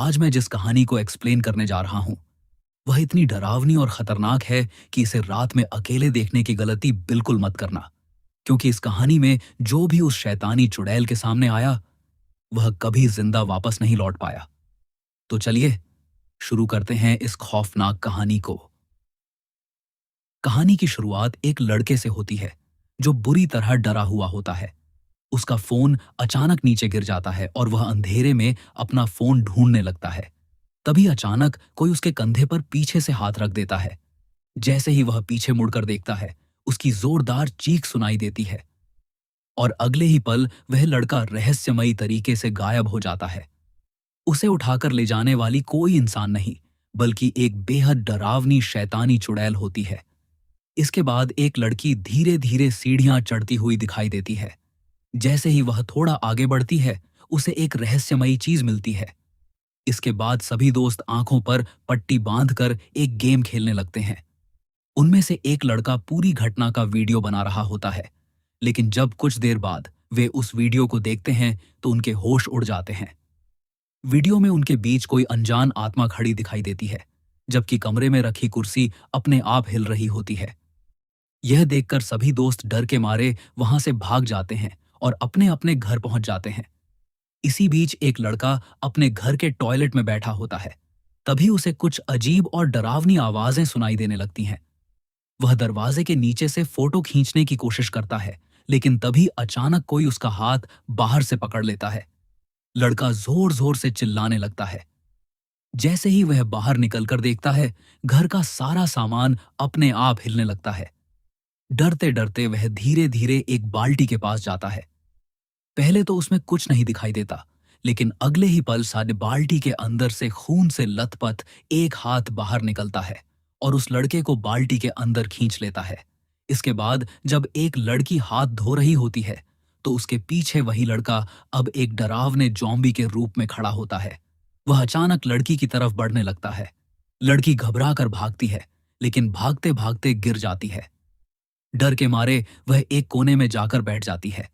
आज मैं जिस कहानी को एक्सप्लेन करने जा रहा हूं, वह इतनी डरावनी और खतरनाक है कि इसे रात में अकेले देखने की गलती बिल्कुल मत करना। क्योंकि इस कहानी में जो भी उस शैतानी चुड़ैल के सामने आया, वह कभी जिंदा वापस नहीं लौट पाया। तो चलिए शुरू करते हैं इस खौफनाक कहानी को। कहानी की शुरुआत एक लड़के से होती है जो बुरी तरह डरा हुआ होता है। उसका फोन अचानक नीचे गिर जाता है और वह अंधेरे में अपना फोन ढूंढने लगता है। तभी अचानक कोई उसके कंधे पर पीछे से हाथ रख देता है। जैसे ही वह पीछे मुड़कर देखता है, उसकी जोरदार चीख सुनाई देती है और अगले ही पल वह लड़का रहस्यमयी तरीके से गायब हो जाता है। उसे उठाकर ले जाने वाली कोई इंसान नहीं, बल्कि एक बेहद डरावनी शैतानी चुड़ैल होती है। इसके बाद एक लड़की धीरे धीरे सीढ़ियां चढ़ती हुई दिखाई देती है। जैसे ही वह थोड़ा आगे बढ़ती है, उसे एक रहस्यमयी चीज मिलती है। इसके बाद सभी दोस्त आंखों पर पट्टी बांधकर एक गेम खेलने लगते हैं। उनमें से एक लड़का पूरी घटना का वीडियो बना रहा होता है, लेकिन जब कुछ देर बाद वे उस वीडियो को देखते हैं तो उनके होश उड़ जाते हैं। वीडियो में उनके बीच कोई अनजान आत्मा खड़ी दिखाई देती है, जबकि कमरे में रखी कुर्सी अपने आप हिल रही होती है। यह देखकर सभी दोस्त डर के मारे वहां से भाग जाते हैं और अपने अपने घर पहुंच जाते हैं। इसी बीच एक लड़का अपने घर के टॉयलेट में बैठा होता है। तभी उसे कुछ अजीब और डरावनी आवाजें सुनाई देने लगती हैं। वह दरवाजे के नीचे से फोटो खींचने की कोशिश करता है, लेकिन तभी अचानक कोई उसका हाथ बाहर से पकड़ लेता है। लड़का जोर जोर से चिल्लाने लगता है। जैसे ही वह बाहर निकलकर देखता है, घर का सारा सामान अपने आप हिलने लगता है। डरते डरते वह धीरे धीरे एक बाल्टी के पास जाता है। पहले तो उसमें कुछ नहीं दिखाई देता, लेकिन अगले ही पल सारे बाल्टी के अंदर से खून से लथपथ एक हाथ बाहर निकलता है और उस लड़के को बाल्टी के अंदर खींच लेता है। इसके बाद जब एक लड़की हाथ धो रही होती है, तो उसके पीछे वही लड़का अब एक डरावने जॉम्बी के रूप में खड़ा होता है। वह अचानक लड़की की तरफ बढ़ने लगता है। लड़की घबरा कर भागती है, लेकिन भागते भागते गिर जाती है। डर के मारे वह एक कोने में जाकर बैठ जाती है।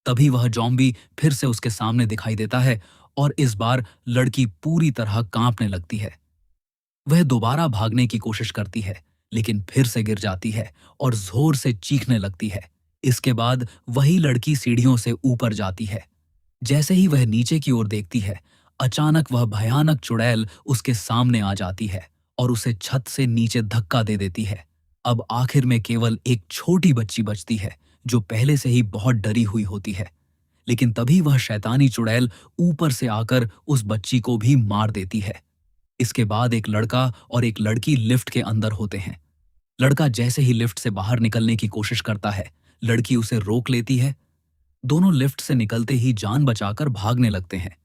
तभी वह जॉम्बी फिर से उसके सामने दिखाई देता है और इस बार लड़की पूरी तरह कांपने लगती है। वह दोबारा भागने की कोशिश करती है, लेकिन फिर से गिर जाती है और जोर से चीखने लगती है। इसके बाद वही लड़की सीढ़ियों से ऊपर जाती है। जैसे ही वह नीचे की ओर देखती है, अचानक वह भयानक चुड़ैल उसके सामने आ जाती है और उसे छत से नीचे धक्का दे देती है। अब आखिर में केवल एक छोटी बच्ची बचती है, जो पहले से ही बहुत डरी हुई होती है। लेकिन तभी वह शैतानी चुड़ैल ऊपर से आकर उस बच्ची को भी मार देती है। इसके बाद एक लड़का और एक लड़की लिफ्ट के अंदर होते हैं। लड़का जैसे ही लिफ्ट से बाहर निकलने की कोशिश करता है, लड़की उसे रोक लेती है। दोनों लिफ्ट से निकलते ही जान बचाकर भागने लगते हैं,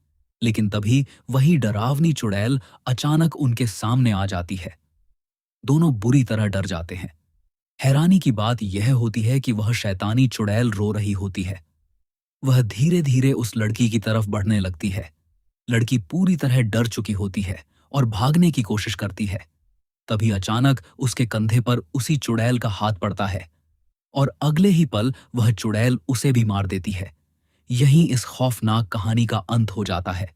लेकिन तभी वही डरावनी चुड़ैल अचानक उनके सामने आ जाती है। दोनों बुरी तरह डर जाते हैं। हैरानी की बात यह होती है कि वह शैतानी चुड़ैल रो रही होती है। वह धीरे धीरे उस लड़की की तरफ बढ़ने लगती है। लड़की पूरी तरह डर चुकी होती है और भागने की कोशिश करती है। तभी अचानक उसके कंधे पर उसी चुड़ैल का हाथ पड़ता है और अगले ही पल वह चुड़ैल उसे भी मार देती है। यहीं इस खौफनाक कहानी का अंत हो जाता है।